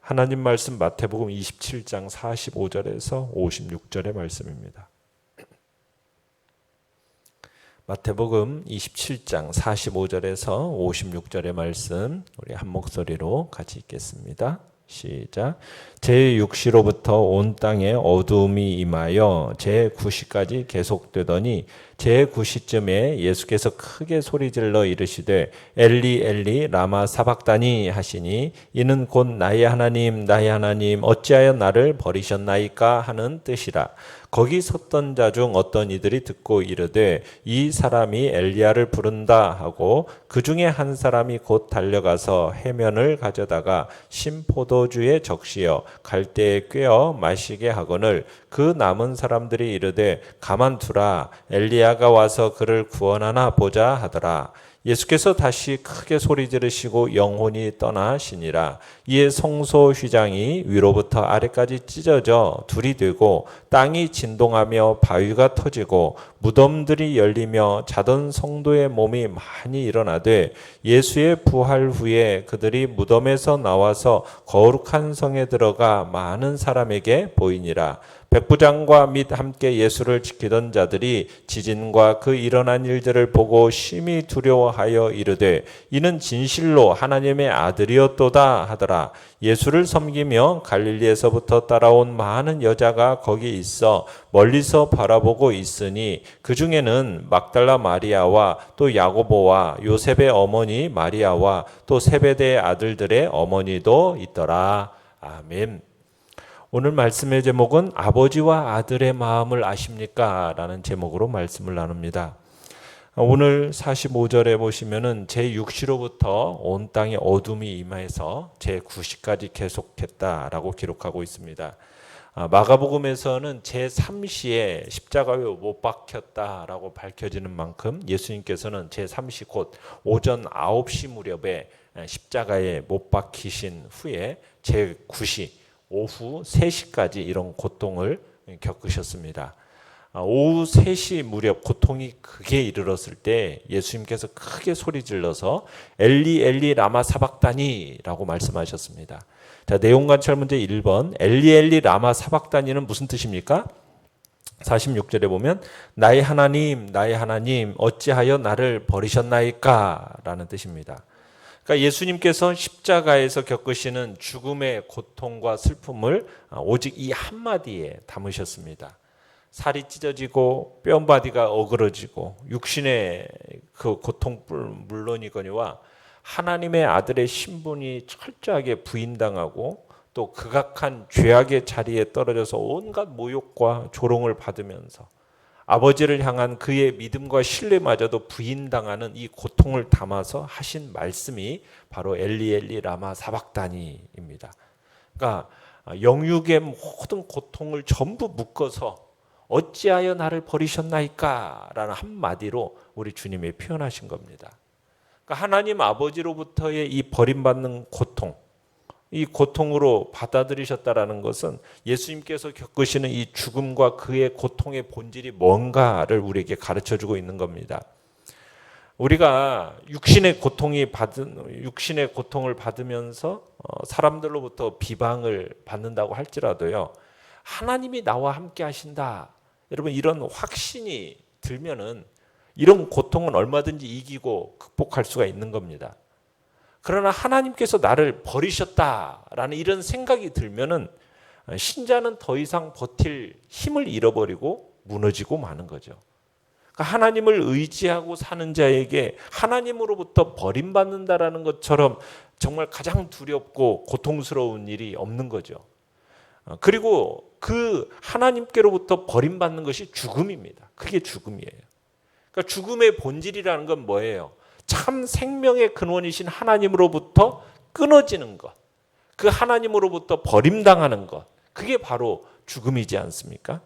하나님 말씀 마태복음 27장 45절에서 56절의 말씀입니다. 마태복음 27장 45절에서 56절의 말씀 우리 한 목소리로 같이 읽겠습니다. 시작. 제6시로부터 온 땅에 어두움이 임하여 제9시까지 계속되더니 제9시쯤에 예수께서 크게 소리질러 이르시되 엘리 엘리 라마 사박다니 하시니 이는 곧 나의 하나님 나의 하나님 어찌하여 나를 버리셨나이까 하는 뜻이라. 거기 섰던 자 중 어떤 이들이 듣고 이르되 이 사람이 엘리야를 부른다 하고 그 중에 한 사람이 곧 달려가서 해면을 가져다가 신포도주에 적시어 갈대에 꿰어 마시게 하거늘 그 남은 사람들이 이르되 가만두라 엘리야가 와서 그를 구원하나 보자 하더라. 예수께서 다시 크게 소리 지르시고 영혼이 떠나시니라. 이에 성소 휘장이 위로부터 아래까지 찢어져 둘이 되고 땅이 진동하며 바위가 터지고 무덤들이 열리며 자던 성도의 몸이 많이 일어나되 예수의 부활 후에 그들이 무덤에서 나와서 거룩한 성에 들어가 많은 사람에게 보이니라. 백부장과 및 함께 예수를 지키던 자들이 지진과 그 일어난 일들을 보고 심히 두려워하여 이르되 이는 진실로 하나님의 아들이었도다 하더라. 예수를 섬기며 갈릴리에서부터 따라온 많은 여자가 거기 있어 멀리서 바라보고 있으니 그 중에는 막달라 마리아와 또 야고보와 요셉의 어머니 마리아와 또 세베대의 아들들의 어머니도 있더라. 아멘. 오늘 말씀의 제목은 아버지와 아들의 마음을 아십니까? 라는 제목으로 말씀을 나눕니다. 오늘 45절에 보시면은 제6시로부터 온 땅에 어둠이 임하여서 제9시까지 계속했다라고 기록하고 있습니다. 마가복음에서는 제3시에 십자가에 못 박혔다라고 밝혀지는 만큼 예수님께서는 제3시 곧 오전 9시 무렵에 십자가에 못 박히신 후에 제9시 오후 3시까지 이런 고통을 겪으셨습니다. 오후 3시 무렵 고통이 극에 이르렀을 때 예수님께서 크게 소리 질러서 엘리 엘리 라마 사박다니 라고 말씀하셨습니다. 자, 내용 관찰 문제 1번 엘리 엘리 라마 사박다니는 무슨 뜻입니까? 46절에 보면 나의 하나님 어찌하여 나를 버리셨나이까 라는 뜻입니다. 그러니까 예수님께서 십자가에서 겪으시는 죽음의 고통과 슬픔을 오직 이 한마디에 담으셨습니다. 살이 찢어지고 뼈마디가 어그러지고 육신의 그 고통뿐 물론이거니와 하나님의 아들의 신분이 철저하게 부인당하고 또 극악한 죄악의 자리에 떨어져서 온갖 모욕과 조롱을 받으면서 아버지를 향한 그의 믿음과 신뢰마저도 부인당하는 이 고통을 담아서 하신 말씀이 바로 엘리 엘리 라마 사박다니입니다. 그러니까 영육의 모든 고통을 전부 묶어서 어찌하여 나를 버리셨나이까 라는 한마디로 우리 주님이 표현하신 겁니다. 그러니까 하나님 아버지로부터의 이 버림받는 고통, 이 고통으로 받아들이셨다라는 것은 예수님께서 겪으시는 이 죽음과 그의 고통의 본질이 뭔가를 우리에게 가르쳐주고 있는 겁니다. 우리가 육신의 고통을 받으면서 사람들로부터 비방을 받는다고 할지라도요, 하나님이 나와 함께 하신다. 여러분 이런 확신이 들면은 이런 고통은 얼마든지 이기고 극복할 수가 있는 겁니다. 그러나 하나님께서 나를 버리셨다라는 이런 생각이 들면은 신자는 더 이상 버틸 힘을 잃어버리고 무너지고 마는 거죠. 그러니까 하나님을 의지하고 사는 자에게 하나님으로부터 버림받는다라는 것처럼 정말 가장 두렵고 고통스러운 일이 없는 거죠. 그리고 그 하나님께로부터 버림받는 것이 죽음입니다. 그게 죽음이에요. 그러니까 죽음의 본질이라는 건 뭐예요? 참 생명의 근원이신 하나님으로부터 끊어지는 것, 그 하나님으로부터 버림당하는 것, 그게 바로 죽음이지 않습니까?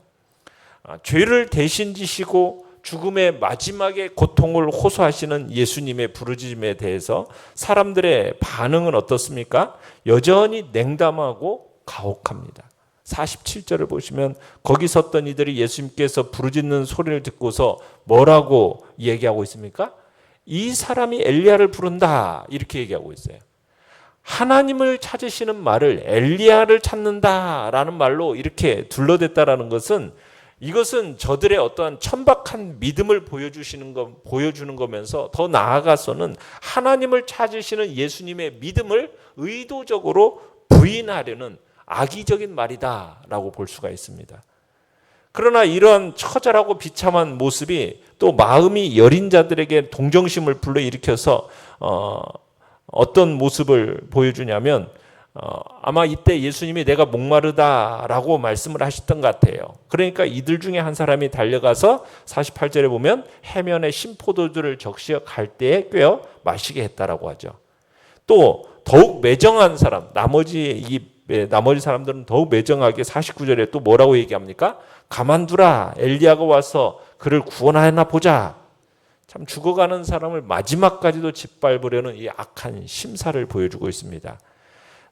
죄를 대신 지시고 죽음의 마지막에 고통을 호소하시는 예수님의 부르짖음에 대해서 사람들의 반응은 어떻습니까? 여전히 냉담하고 가혹합니다. 47절을 보시면 거기 섰던 이들이 예수님께서 부르짖는 소리를 듣고서 뭐라고 얘기하고 있습니까? 이 사람이 엘리야를 부른다 이렇게 얘기하고 있어요. 하나님을 찾으시는 말을 엘리야를 찾는다라는 말로 이렇게 둘러댔다라는 것은, 이것은 저들의 어떠한 천박한 믿음을 보여주는 거면서 더 나아가서는 하나님을 찾으시는 예수님의 믿음을 의도적으로 부인하려는 악의적인 말이다라고 볼 수가 있습니다. 그러나 이러한 처절하고 비참한 모습이 또 마음이 여린 자들에게 동정심을 불러일으켜서 어떤 모습을 보여주냐면, 아마 이때 예수님이 내가 목마르다라고 말씀을 하셨던 것 같아요. 그러니까 이들 중에 한 사람이 달려가서 48절에 보면 해면에 신포도주를 적시어 갈대에 꿰어 마시게 했다라고 하죠. 또 더욱 매정한 사람, 나머지 사람들은 더욱 매정하게 49절에 또 뭐라고 얘기합니까? 가만두라, 엘리야가 와서 그를 구원하나 보자. 참 죽어가는 사람을 마지막까지도 짓밟으려는 이 악한 심사를 보여주고 있습니다.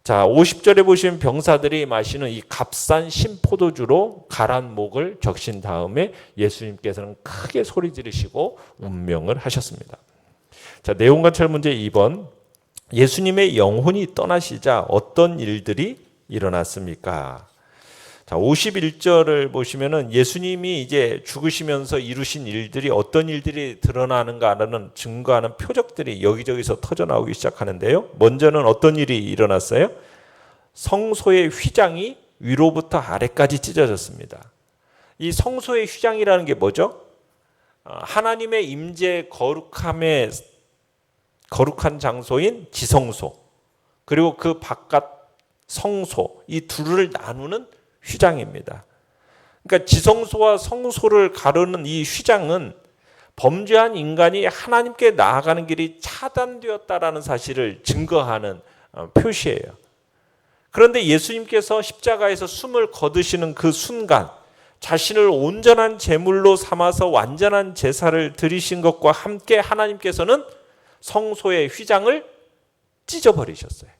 자, 50절에 보시면 병사들이 마시는 이 값싼 신포도주로 가란 목을 적신 다음에 예수님께서는 크게 소리 지르시고 운명을 하셨습니다. 자, 내용관찰 문제 2번. 예수님의 영혼이 떠나시자 어떤 일들이 일어났습니까? 자, 51절을 보시면은 예수님이 이제 죽으시면서 이루신 일들이 어떤 일들이 드러나는가라는 증거하는 표적들이 여기저기서 터져 나오기 시작하는데요. 먼저는 어떤 일이 일어났어요? 성소의 휘장이 위로부터 아래까지 찢어졌습니다. 이 성소의 휘장이라는 게 뭐죠? 하나님의 임재 거룩한 장소인 지성소, 그리고 그 바깥 성소, 이 둘을 나누는 휘장입니다. 그러니까 지성소와 성소를 가르는 이 휘장은 범죄한 인간이 하나님께 나아가는 길이 차단되었다라는 사실을 증거하는 표시예요. 그런데 예수님께서 십자가에서 숨을 거두시는 그 순간, 자신을 온전한 제물로 삼아서 완전한 제사를 드리신 것과 함께 하나님께서는 성소의 휘장을 찢어버리셨어요.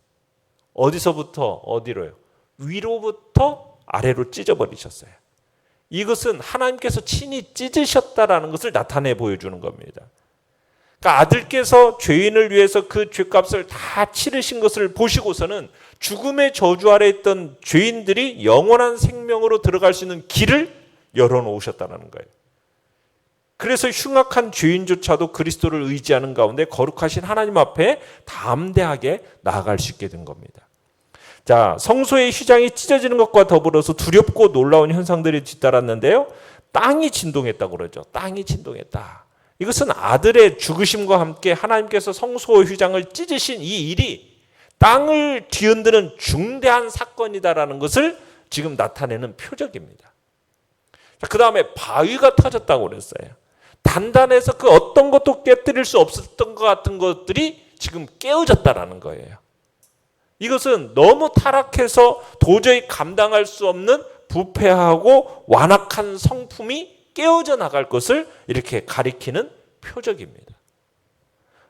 어디서부터 어디로요? 위로부터 아래로 찢어버리셨어요. 이것은 하나님께서 친히 찢으셨다라는 것을 나타내 보여주는 겁니다. 그러니까 아들께서 죄인을 위해서 그 죄값을 다 치르신 것을 보시고서는 죽음의 저주 아래 있던 죄인들이 영원한 생명으로 들어갈 수 있는 길을 열어놓으셨다는 거예요. 그래서 흉악한 죄인조차도 그리스도를 의지하는 가운데 거룩하신 하나님 앞에 담대하게 나아갈 수 있게 된 겁니다. 자, 성소의 휘장이 찢어지는 것과 더불어서 두렵고 놀라운 현상들이 뒤따랐는데요. 땅이 진동했다고 그러죠. 땅이 진동했다. 이것은 아들의 죽으심과 함께 하나님께서 성소의 휘장을 찢으신 이 일이 땅을 뒤흔드는 중대한 사건이다라는 것을 지금 나타내는 표적입니다. 그 다음에 바위가 터졌다고 그랬어요. 단단해서 그 어떤 것도 깨뜨릴 수 없었던 것 같은 것들이 지금 깨어졌다라는 거예요. 이것은 너무 타락해서 도저히 감당할 수 없는 부패하고 완악한 성품이 깨어져 나갈 것을 이렇게 가리키는 표적입니다.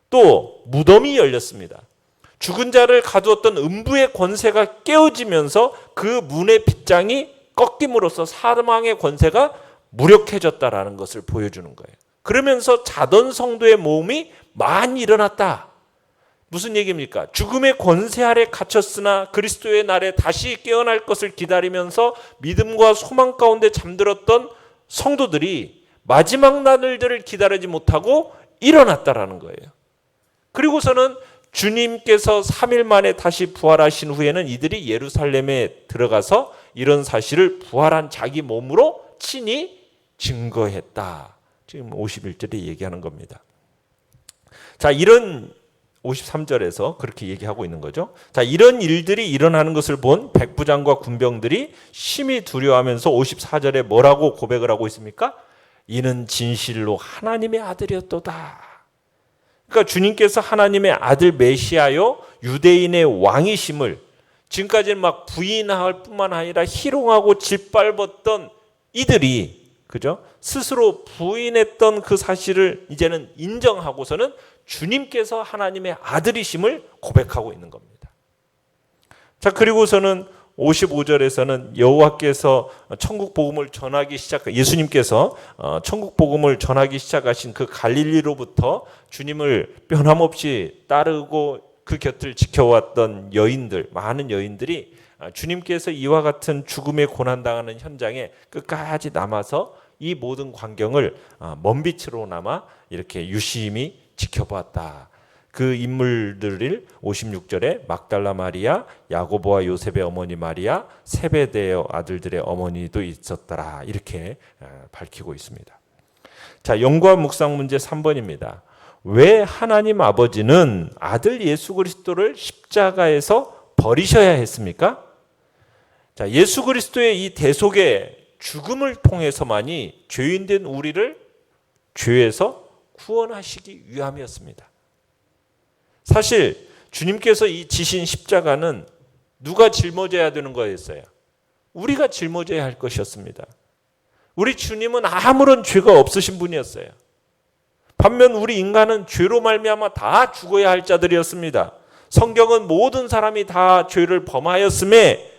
또 무덤이 열렸습니다. 죽은 자를 가두었던 음부의 권세가 깨어지면서 그 문의 빗장이 꺾임으로써 사망의 권세가 무력해졌다라는 것을 보여주는 거예요. 그러면서 자던 성도의 모험이 많이 일어났다. 무슨 얘기입니까? 죽음의 권세 아래 갇혔으나 그리스도의 날에 다시 깨어날 것을 기다리면서 믿음과 소망 가운데 잠들었던 성도들이 마지막 날들을 기다리지 못하고 일어났다라는 거예요. 그리고서는 주님께서 3일 만에 다시 부활하신 후에는 이들이 예루살렘에 들어가서 이런 사실을 부활한 자기 몸으로 친히 증거했다. 지금 51절에 얘기하는 겁니다. 자, 이런 53절에서 그렇게 얘기하고 있는 거죠. 자, 이런 일들이 일어나는 것을 본 백부장과 군병들이 심히 두려워하면서 54절에 뭐라고 고백을 하고 있습니까? 이는 진실로 하나님의 아들이었도다. 그러니까 주님께서 하나님의 아들 메시아요 유대인의 왕이심을 지금까지는 막 부인할 뿐만 아니라 희롱하고 짓밟았던 이들이, 그죠? 스스로 부인했던 그 사실을 이제는 인정하고서는 주님께서 하나님의 아들이심을 고백하고 있는 겁니다. 자, 그리고서는 55절에서는 여호와께서 천국 복음을 전하기 예수님께서 천국 복음을 전하기 시작하신 그 갈릴리로부터 주님을 변함없이 따르고 그 곁을 지켜왔던 여인들, 많은 여인들이 주님께서 이와 같은 죽음의 고난당하는 현장에 끝까지 남아서 이 모든 광경을 먼빛으로나마 이렇게 유심히 지켜보았다. 그 인물들을 56절에 막달라 마리아, 야고보와 요셉의 어머니 마리아, 세베대의 아들들의 어머니도 있었더라. 이렇게 밝히고 있습니다. 자, 연구와 묵상 문제 3번입니다. 왜 하나님 아버지는 아들 예수 그리스도를 십자가에서 버리셔야 했습니까? 자, 예수 그리스도의 이 대속의 죽음을 통해서만이 죄인된 우리를 죄에서 구원하시기 위함이었습니다. 사실 주님께서 이 지신 십자가는 누가 짊어져야 되는 거였어요? 우리가 짊어져야 할 것이었습니다. 우리 주님은 아무런 죄가 없으신 분이었어요. 반면 우리 인간은 죄로 말미암아 다 죽어야 할 자들이었습니다. 성경은 모든 사람이 다 죄를 범하였음에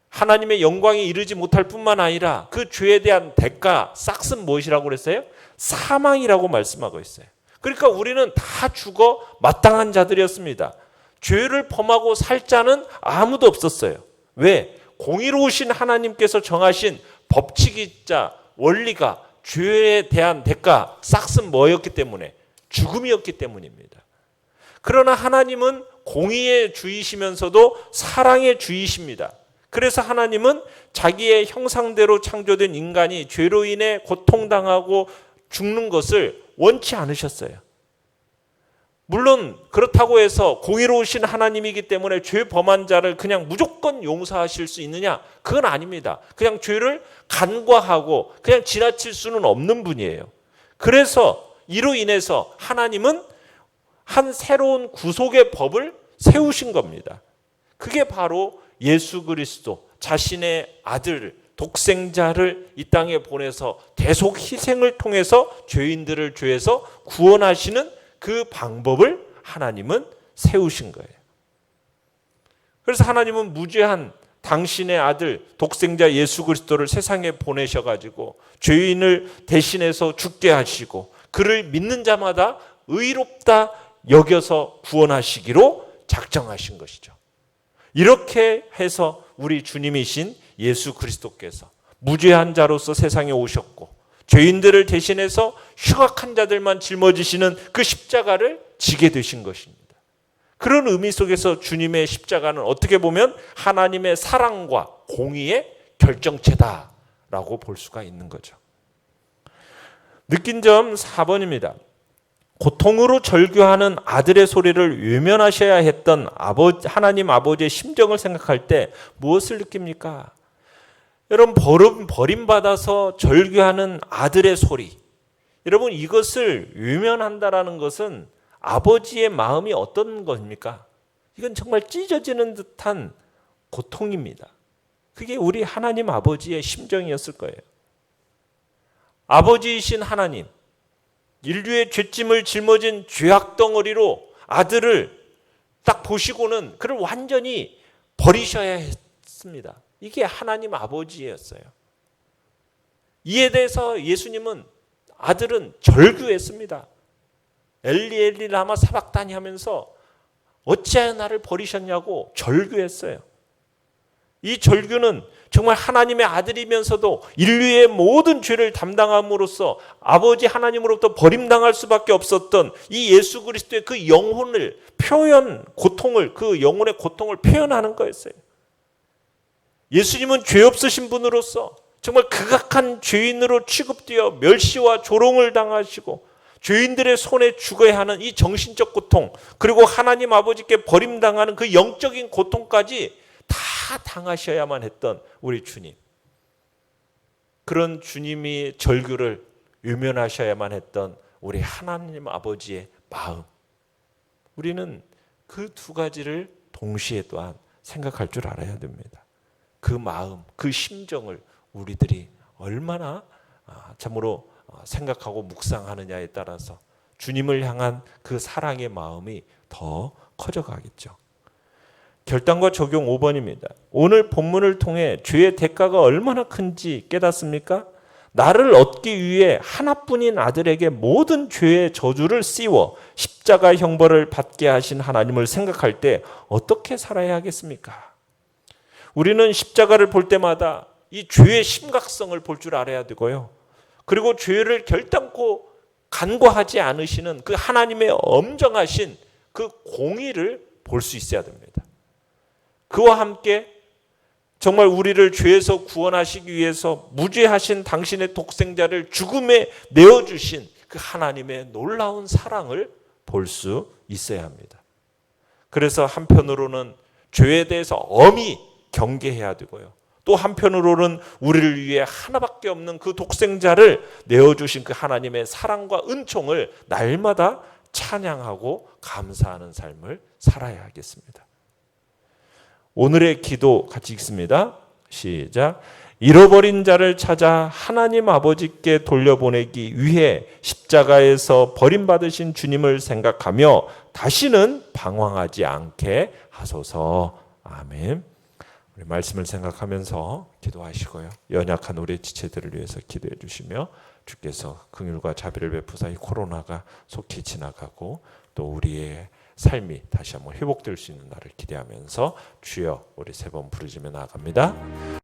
하나님의 영광에 이르지 못할 뿐만 아니라 그 죄에 대한 대가, 싹은 무엇이라고 그랬어요? 사망이라고 말씀하고 있어요. 그러니까 우리는 다 죽어 마땅한 자들이었습니다. 죄를 범하고 살 자는 아무도 없었어요. 왜? 공의로우신 하나님께서 정하신 법칙이자 원리가 죄에 대한 대가, 싹은 뭐였기 때문에? 죽음이었기 때문입니다. 그러나 하나님은 공의의 주이시면서도 사랑의 주이십니다. 그래서 하나님은 자기의 형상대로 창조된 인간이 죄로 인해 고통당하고 죽는 것을 원치 않으셨어요. 물론 그렇다고 해서 공의로우신 하나님이기 때문에 죄 범한 자를 그냥 무조건 용서하실 수 있느냐? 그건 아닙니다. 그냥 죄를 간과하고 그냥 지나칠 수는 없는 분이에요. 그래서 이로 인해서 하나님은 한 새로운 구속의 법을 세우신 겁니다. 그게 바로 예수 그리스도 자신의 아들 독생자를 이 땅에 보내서 대속 희생을 통해서 죄인들을 죄에서 구원하시는 그 방법을 하나님은 세우신 거예요. 그래서 하나님은 무죄한 당신의 아들 독생자 예수 그리스도를 세상에 보내셔가지고 죄인을 대신해서 죽게 하시고 그를 믿는 자마다 의롭다 여겨서 구원하시기로 작정하신 것이죠. 이렇게 해서 우리 주님이신 예수 그리스도께서 무죄한 자로서 세상에 오셨고 죄인들을 대신해서 흉악한 자들만 짊어지시는 그 십자가를 지게 되신 것입니다. 그런 의미 속에서 주님의 십자가는 어떻게 보면 하나님의 사랑과 공의의 결정체다라고 볼 수가 있는 거죠. 느낀 점 4번입니다. 고통으로 절규하는 아들의 소리를 외면하셔야 했던 하나님 아버지의 심정을 생각할 때 무엇을 느낍니까? 여러분, 버림받아서 절규하는 아들의 소리. 여러분, 이것을 외면한다라는 것은 아버지의 마음이 어떤 겁니까? 이건 정말 찢어지는 듯한 고통입니다. 그게 우리 하나님 아버지의 심정이었을 거예요. 아버지이신 하나님, 인류의 죄짐을 짊어진 죄악 덩어리로 아들을 딱 보시고는 그를 완전히 버리셔야 했습니다. 이게 하나님 아버지였어요. 이에 대해서 예수님은 아들은 절규했습니다. 엘리 엘리 라마 사박다니 하면서 어찌하여 나를 버리셨냐고 절규했어요. 이 절규는 정말 하나님의 아들이면서도 인류의 모든 죄를 담당함으로써 아버지 하나님으로부터 버림당할 수밖에 없었던 이 예수 그리스도의 그 영혼을 고통을, 그 영혼의 고통을 표현하는 거였어요. 예수님은 죄 없으신 분으로서 정말 극악한 죄인으로 취급되어 멸시와 조롱을 당하시고 죄인들의 손에 죽어야 하는 이 정신적 고통, 그리고 하나님 아버지께 버림당하는 그 영적인 고통까지 다 당하셔야만 했던 우리 주님. 그런 주님이 절규를 외면하셔야만 했던 우리 하나님 아버지의 마음. 우리는 그 두 가지를 동시에 또한 생각할 줄 알아야 됩니다. 그 마음, 그 심정을 우리들이 얼마나 참으로 생각하고 묵상하느냐에 따라서 주님을 향한 그 사랑의 마음이 더 커져가겠죠. 결단과 적용 5번입니다. 오늘 본문을 통해 죄의 대가가 얼마나 큰지 깨닫습니까? 나를 얻기 위해 하나뿐인 아들에게 모든 죄의 저주를 씌워 십자가 형벌을 받게 하신 하나님을 생각할 때 어떻게 살아야 하겠습니까? 우리는 십자가를 볼 때마다 이 죄의 심각성을 볼 줄 알아야 되고요. 그리고 죄를 결단코 간과하지 않으시는 그 하나님의 엄정하신 그 공의를 볼 수 있어야 됩니다. 그와 함께 정말 우리를 죄에서 구원하시기 위해서 무죄하신 당신의 독생자를 죽음에 내어주신 그 하나님의 놀라운 사랑을 볼 수 있어야 합니다. 그래서 한편으로는 죄에 대해서 엄히 경계해야 되고요. 또 한편으로는 우리를 위해 하나밖에 없는 그 독생자를 내어주신 그 하나님의 사랑과 은총을 날마다 찬양하고 감사하는 삶을 살아야 하겠습니다. 오늘의 기도 같이 읽습니다. 시작. 잃어버린 자를 찾아 하나님 아버지께 돌려보내기 위해 십자가에서 버림받으신 주님을 생각하며 다시는 방황하지 않게 하소서. 아멘. 우리 말씀을 생각하면서 기도하시고요. 연약한 우리 지체들을 위해서 기도해 주시며 주께서 긍휼과 자비를 베푸사 이 코로나가 속히 지나가고 또 우리의 삶이 다시 한번 회복될 수 있는 날을 기대하면서 주여 우리 세 번 부르짖으며 나아갑니다.